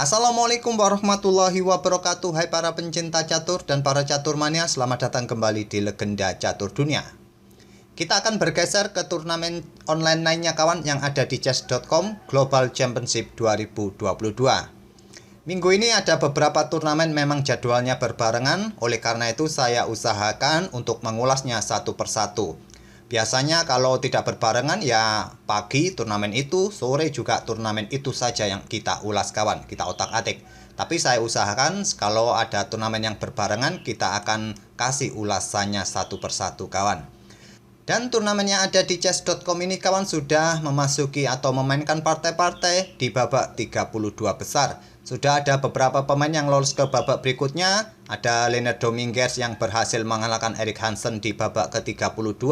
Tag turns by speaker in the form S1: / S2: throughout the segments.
S1: Assalamualaikum warahmatullahi wabarakatuh. Hai para pencinta catur dan para catur mania, selamat datang kembali di Legenda Catur Dunia. Kita akan bergeser ke turnamen online lainnya kawan yang ada di chess.com Global Championship 2022. Minggu ini ada beberapa turnamen memang jadwalnya berbarengan, oleh karena itu saya usahakan untuk mengulasnya satu persatu. Biasanya kalau tidak berbarengan ya pagi turnamen itu, sore juga turnamen itu saja yang kita ulas kawan, kita otak-atik. Tapi saya usahakan kalau ada turnamen yang berbarengan kita akan kasih ulasannya satu persatu kawan. Dan turnamen yang ada di chess.com ini kawan sudah memasuki atau memainkan partai-partai di babak 32 besar. Sudah ada beberapa pemain yang lolos ke babak berikutnya. Ada Leonard Dominguez yang berhasil mengalahkan Erik Hansen di babak ke-32.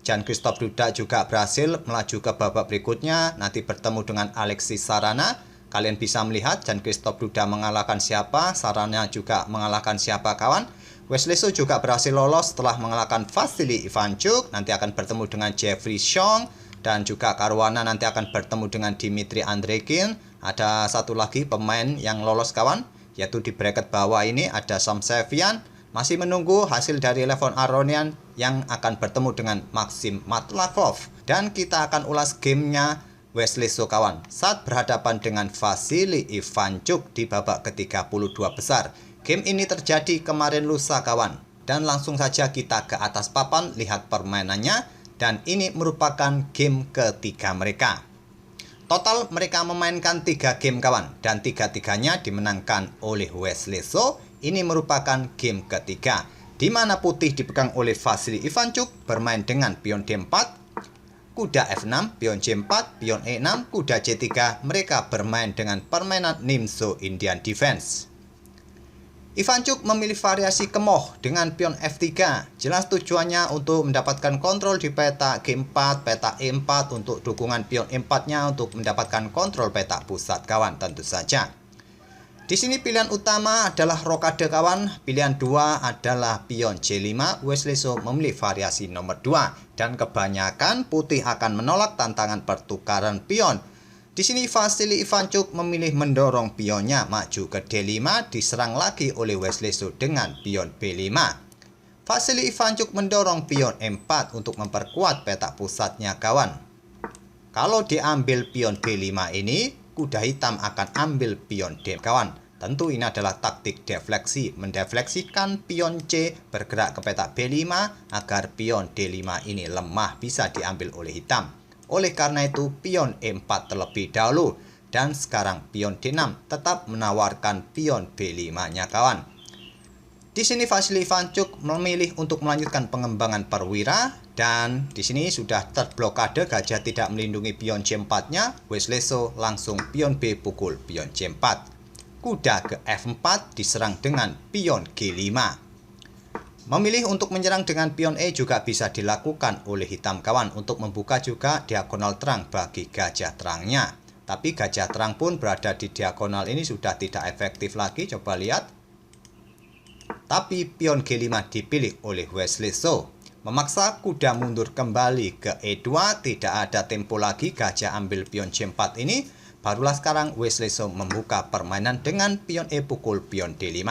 S1: Jan-Christophe Duda juga berhasil melaju ke babak berikutnya. Nanti bertemu dengan Alexis Sarana. Kalian bisa melihat Jan-Christophe Duda mengalahkan siapa, Sarana juga mengalahkan siapa kawan. Wesley Su juga berhasil lolos setelah mengalahkan Vasily Ivanchuk. Nanti akan bertemu dengan Jeffrey Xiong. Dan juga Caruana nanti akan bertemu dengan Dmitry Andreikin. Ada satu lagi pemain yang lolos kawan, yaitu di bracket bawah ini ada Sam Sevian. Masih menunggu hasil dari Levon Aronian yang akan bertemu dengan Maxim Matlavov. Dan kita akan ulas gamenya Wesley Su kawan saat berhadapan dengan Vasily Ivanchuk di babak ke-32 besar. Game ini terjadi kemarin lusa kawan. Dan langsung saja kita ke atas papan lihat permainannya. Dan ini merupakan game ketiga mereka. Total mereka memainkan 3 game kawan. Dan 3-tiganya dimenangkan oleh Wesley Su. Ini merupakan game ketiga, di mana putih dipegang oleh Vasily Ivanchuk bermain dengan pion D4, kuda F6, pion C4, pion E6, kuda C3. Mereka bermain dengan permainan Nimzo Indian Defense. Ivanchuk memilih variasi kemoh dengan pion F3. Jelas tujuannya untuk mendapatkan kontrol di peta G4, peta E4 untuk dukungan pion E4-nya untuk mendapatkan kontrol peta pusat kawan tentu saja. Di sini pilihan utama adalah rokade kawan, pilihan 2 adalah pion C5. Wesley Su memilih variasi nomor 2 dan kebanyakan putih akan menolak tantangan pertukaran pion. Di sini Vasily Ivanchuk memilih mendorong pionnya maju ke D5, diserang lagi oleh Wesley Su dengan pion B5. Vasily Ivanchuk mendorong pion M4 untuk memperkuat peta pusatnya kawan. Kalau diambil pion B5 ini, kuda hitam akan ambil pion D kawan. Tentu ini adalah taktik defleksi, mendefleksikan pion C bergerak ke peta B5 agar pion D5 ini lemah bisa diambil oleh hitam. Oleh karena itu pion E4 terlebih dahulu dan sekarang pion D6 tetap menawarkan pion B5-nya kawan. Di sini Vasily Ivanchuk memilih untuk melanjutkan pengembangan perwira dan di sini sudah terblokade, gajah tidak melindungi pion C4-nya. Wesley Su langsung pion B pukul pion C4. Kuda ke F4 diserang dengan pion G5. Memilih untuk menyerang dengan pion E juga bisa dilakukan oleh hitam kawan untuk membuka juga diagonal terang bagi gajah terangnya. Tapi gajah terang pun berada di diagonal ini sudah tidak efektif lagi, coba lihat. Tapi pion G5 dipilih oleh Wesley Su. Memaksa kuda mundur kembali ke E2, tidak ada tempo lagi, gajah ambil pion C4 ini. Barulah sekarang Wesley Su membuka permainan dengan pion E pukul pion D5.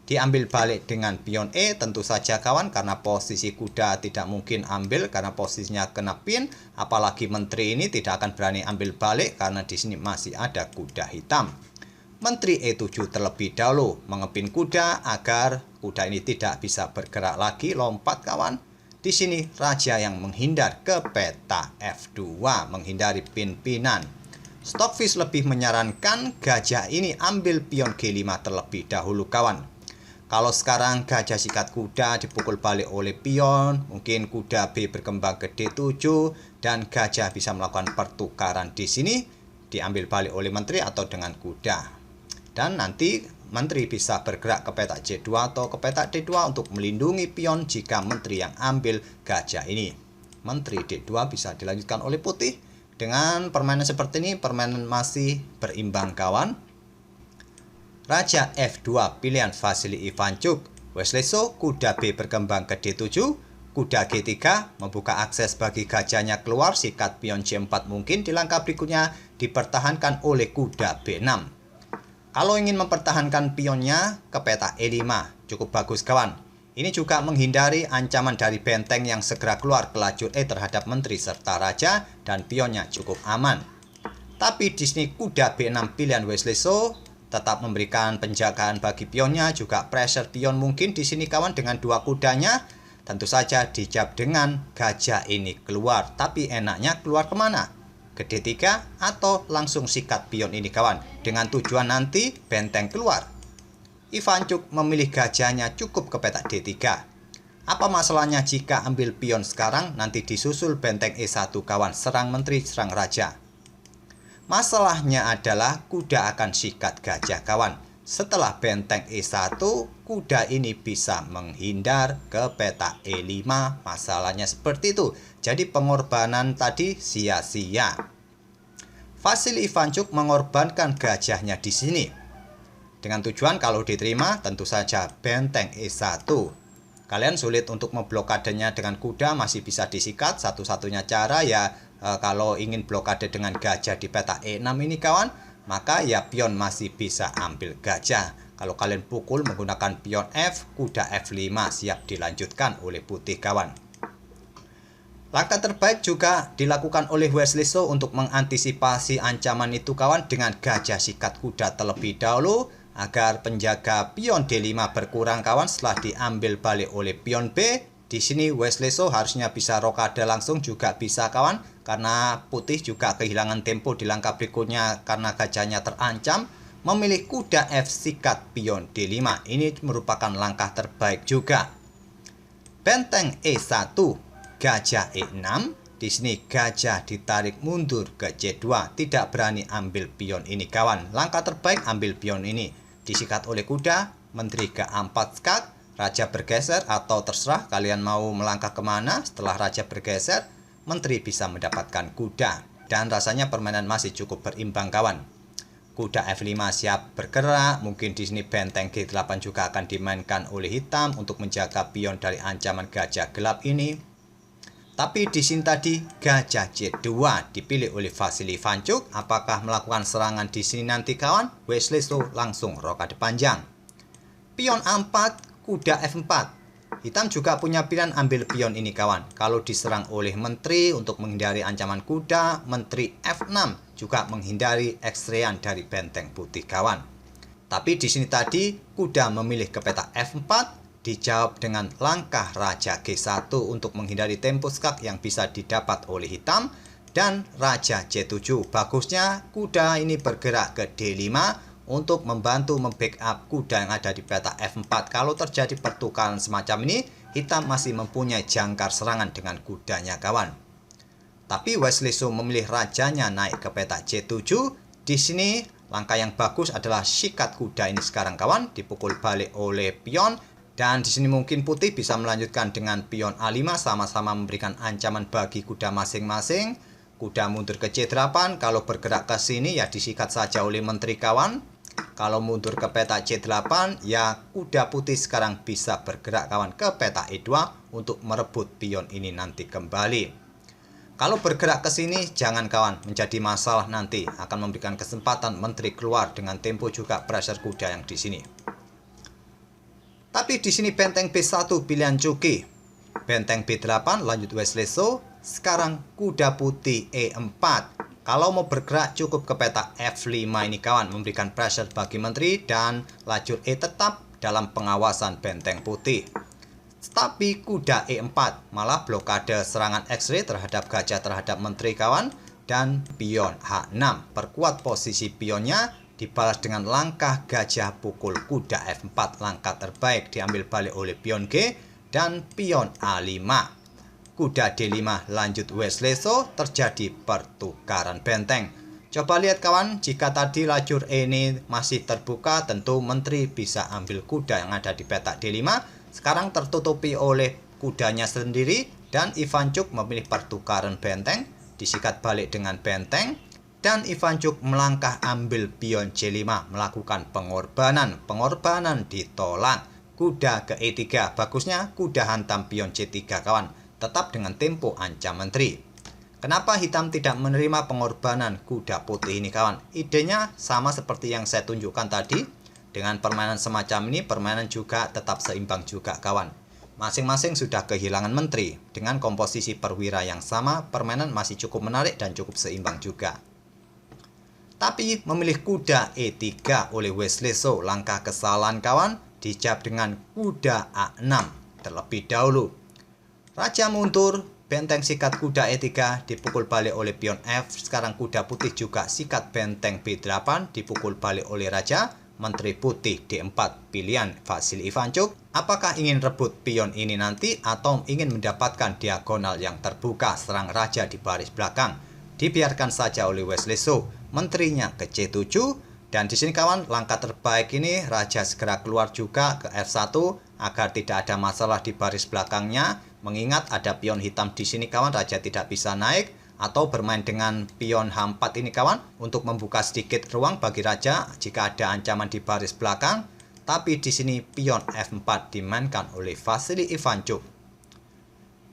S1: Diambil balik dengan pion E tentu saja kawan, karena posisi kuda tidak mungkin ambil karena posisinya kena pin. Apalagi menteri ini tidak akan berani ambil balik karena di sini masih ada kuda hitam. Menteri E7 terlebih dahulu mengepin kuda agar kuda ini tidak bisa bergerak lagi, lompat kawan. Di sini raja yang menghindar ke peta F2, menghindari pin-pinan. Stockfish lebih menyarankan gajah ini ambil pion G5 terlebih dahulu kawan. Kalau sekarang gajah sikat kuda dipukul balik oleh pion, mungkin kuda B berkembang ke D7 dan gajah bisa melakukan pertukaran di sini, diambil balik oleh menteri atau dengan kuda. Dan nanti menteri bisa bergerak ke peta C2 atau ke peta D2 untuk melindungi pion jika menteri yang ambil gajah ini. Menteri D2 bisa dilanjutkan oleh putih. Dengan permainan seperti ini, permainan masih berimbang kawan. Raja F2 pilihan Vasily Ivanchuk. Wesley Su, kuda B berkembang ke D7. Kuda G3 membuka akses bagi gajahnya keluar, sikat pion C4 mungkin di langkah berikutnya dipertahankan oleh kuda B6. Kalau ingin mempertahankan pionnya ke peta E5, cukup bagus kawan. Ini juga menghindari ancaman dari benteng yang segera keluar ke lajur E terhadap menteri serta raja, dan pionnya cukup aman. Tapi di sini kuda B6 pilihan Wesley So tetap memberikan penjagaan bagi pionnya, juga pressure pion mungkin di sini kawan dengan dua kudanya. Tentu saja dijawab dengan gajah ini keluar, tapi enaknya keluar kemana? Ke D3 atau langsung sikat pion ini kawan, dengan tujuan nanti benteng keluar. Ivancuk memilih gajahnya cukup ke peta D3. Apa masalahnya jika ambil pion sekarang, nanti disusul benteng E1 kawan, serang menteri, serang raja. Masalahnya adalah kuda akan sikat gajah kawan. Setelah benteng E1, kuda ini bisa menghindar ke peta E5. Masalahnya seperti itu. Jadi pengorbanan tadi sia-sia. Vasily Ivanchuk mengorbankan gajahnya di sini. Dengan tujuan kalau diterima tentu saja benteng E1. Kalian sulit untuk memblokadenya dengan kuda, masih bisa disikat. Satu-satunya cara ya kalau ingin blokade dengan gajah di peta E6 ini kawan, maka ya pion masih bisa ambil gajah. Kalau kalian pukul menggunakan pion F, kuda F5 siap dilanjutkan oleh putih kawan. Langkah terbaik juga dilakukan oleh Wesley So untuk mengantisipasi ancaman itu kawan, dengan gajah sikat kuda terlebih dahulu agar penjaga pion D5 berkurang kawan setelah diambil balik oleh pion B. Di sini Wesley So harusnya bisa rokade langsung, juga bisa kawan, karena putih juga kehilangan tempo di langkah berikutnya karena gajahnya terancam. Memilih kuda F sikat pion D5 ini merupakan langkah terbaik juga. Benteng E1, gajah E6. Di sini gajah ditarik mundur ke C2, tidak berani ambil pion ini kawan. Langkah terbaik ambil pion ini, disikat oleh kuda, menteri ke 4 skak, raja bergeser atau terserah kalian mau melangkah kemana. Setelah raja bergeser, menteri bisa mendapatkan kuda. Dan rasanya permainan masih cukup berimbang kawan. Kuda F5 siap bergerak. Mungkin di sini benteng G8 juga akan dimainkan oleh hitam untuk menjaga pion dari ancaman gajah gelap ini. Tapi di sini tadi gajah C2 dipilih oleh Vasily Ivanchuk. Apakah melakukan serangan di sini nanti kawan? Wesley So langsung rokade panjang. Pion A4, kuda F4. Hitam juga punya pilihan ambil pion ini kawan. Kalau diserang oleh menteri untuk menghindari ancaman kuda, menteri F6 juga menghindari ekstrean dari benteng putih kawan. Tapi di sini tadi kuda memilih ke peta F4, dijawab dengan langkah raja G1 untuk menghindari tempo skak yang bisa didapat oleh hitam, dan raja C7. Bagusnya kuda ini bergerak ke D5 untuk membantu membackup kuda yang ada di peta F4. Kalau terjadi pertukaran semacam ini, hitam masih mempunyai jangkar serangan dengan kudanya kawan. Tapi Wesley So memilih rajanya naik ke peta C7. Di sini langkah yang bagus adalah sikat kuda ini sekarang kawan, dipukul balik oleh pion. Dan di sini mungkin putih bisa melanjutkan dengan pion A5, sama-sama memberikan ancaman bagi kuda masing-masing. Kuda mundur ke C8, kalau bergerak ke sini ya disikat saja oleh menteri kawan. Kalau mundur ke peta C8, ya kuda putih sekarang bisa bergerak kawan ke peta E2 untuk merebut pion ini nanti kembali. Kalau bergerak ke sini, jangan kawan, menjadi masalah nanti. Akan memberikan kesempatan menteri keluar dengan tempo juga pressure kuda yang di sini. Tapi di sini benteng B1 pilihan Cuki. Benteng B8 lanjut Wesley So. Sekarang kuda putih E4. Kalau mau bergerak cukup ke peta F5 ini kawan, memberikan pressure bagi menteri, dan lajur E tetap dalam pengawasan benteng putih. Tapi kuda E4 malah blokade serangan X-ray terhadap gajah terhadap menteri kawan, dan pion H6 perkuat posisi pionnya, dibalas dengan langkah gajah pukul kuda F4. Langkah terbaik diambil balik oleh pion G dan pion A5. Kuda D5 lanjut Wesley So, terjadi pertukaran benteng. Coba lihat kawan, jika tadi lajur E ini masih terbuka, tentu menteri bisa ambil kuda yang ada di peta D5. Sekarang tertutupi oleh kudanya sendiri, dan Ivanchuk memilih pertukaran benteng, disikat balik dengan benteng, dan Ivanchuk melangkah ambil pion C5, melakukan pengorbanan. Pengorbanan ditolak. Kuda ke E3, bagusnya kuda hantam pion C3 kawan, tetap dengan tempo ancam menteri. Kenapa hitam tidak menerima pengorbanan kuda putih ini kawan? Idenya sama seperti yang saya tunjukkan tadi. Dengan permainan semacam ini, permainan juga tetap seimbang juga kawan. Masing-masing sudah kehilangan menteri. Dengan komposisi perwira yang sama, permainan masih cukup menarik dan cukup seimbang juga. Tapi memilih kuda E3 oleh Wesley So, langkah kesalahan kawan, dijawab dengan kuda A6 terlebih dahulu. Raja mundur, benteng sikat kuda E3 dipukul balik oleh pion F. Sekarang kuda putih juga sikat benteng B8 dipukul balik oleh raja. Menteri putih D4 pilihan Vasily Ivanchuk. Apakah ingin rebut pion ini nanti atau ingin mendapatkan diagonal yang terbuka serang raja di baris belakang? Dibiarkan saja oleh Wesley So. Menterinya ke C7. Dan di sini kawan, langkah terbaik ini raja segera keluar juga ke F1 agar tidak ada masalah di baris belakangnya. Mengingat ada pion hitam di sini kawan, raja tidak bisa naik, atau bermain dengan pion H4 ini kawan untuk membuka sedikit ruang bagi raja jika ada ancaman di baris belakang. Tapi di sini pion F4 dimainkan oleh Vasily Ivanchuk.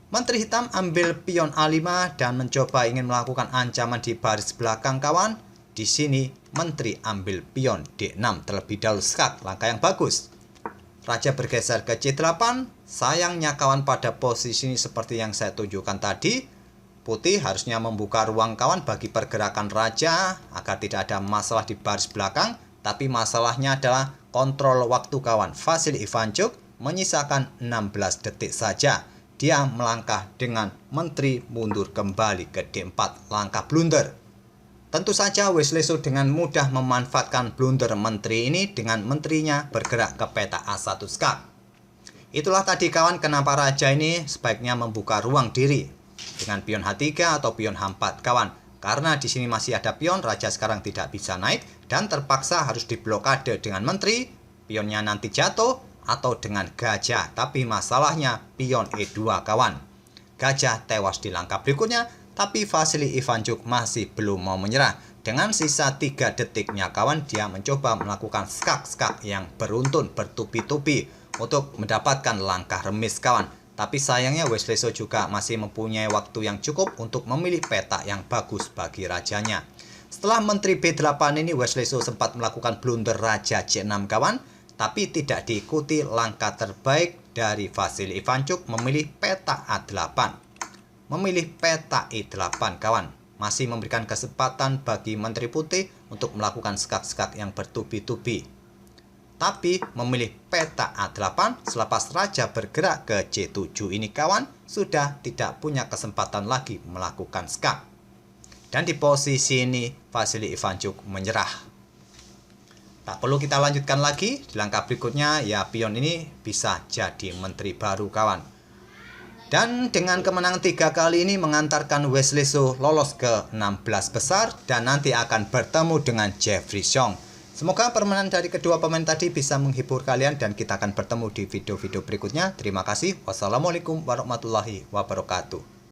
S1: Menteri hitam ambil pion A5 dan mencoba ingin melakukan ancaman di baris belakang kawan. Di sini menteri ambil pion D6 terlebih dahulu, skak, langkah yang bagus. Raja bergeser ke C8. Sayangnya kawan, pada posisi ini seperti yang saya tunjukkan tadi, putih harusnya membuka ruang kawan bagi pergerakan raja agar tidak ada masalah di baris belakang. Tapi masalahnya adalah kontrol waktu kawan. Vasily Ivanchuk menyisakan 16 detik saja. Dia melangkah dengan menteri mundur kembali ke D4, langkah blunder. Tentu saja Wesley So dengan mudah memanfaatkan blunder menteri ini dengan menterinya bergerak ke peta A1 skak. Itulah tadi kawan kenapa raja ini sebaiknya membuka ruang diri dengan pion H3 atau pion H4 kawan. Karena di sini masih ada pion, raja sekarang tidak bisa naik dan terpaksa harus diblokade dengan menteri. Pionnya nanti jatuh atau dengan gajah. Tapi masalahnya pion E2 kawan. Gajah tewas di langkah berikutnya. Tapi Vasily Ivanchuk masih belum mau menyerah. Dengan sisa 3 detiknya kawan, dia mencoba melakukan skak-skak yang beruntun bertubi-tubi untuk mendapatkan langkah remis kawan. Tapi sayangnya Wesley So juga masih mempunyai waktu yang cukup untuk memilih peta yang bagus bagi rajanya. Setelah menteri B8 ini, Wesley So sempat melakukan blunder raja C6 kawan. Tapi tidak diikuti langkah terbaik dari Vasily Ivanchuk memilih peta A8. Memilih peta E8 kawan, masih memberikan kesempatan bagi menteri putih untuk melakukan skak-skak yang bertubi-tubi. Tapi memilih peta A8 selepas raja bergerak ke C7 ini kawan, sudah tidak punya kesempatan lagi melakukan skak. Dan di posisi ini Vasily Ivanchuk menyerah. Tak perlu kita lanjutkan lagi, di langkah berikutnya ya pion ini bisa jadi menteri baru kawan. Dan dengan kemenangan 3 kali ini mengantarkan Wesley So lolos ke 16 besar dan nanti akan bertemu dengan Jeffrey Song. Semoga permainan dari kedua pemain tadi bisa menghibur kalian dan kita akan bertemu di video-video berikutnya. Terima kasih. Wassalamualaikum warahmatullahi wabarakatuh.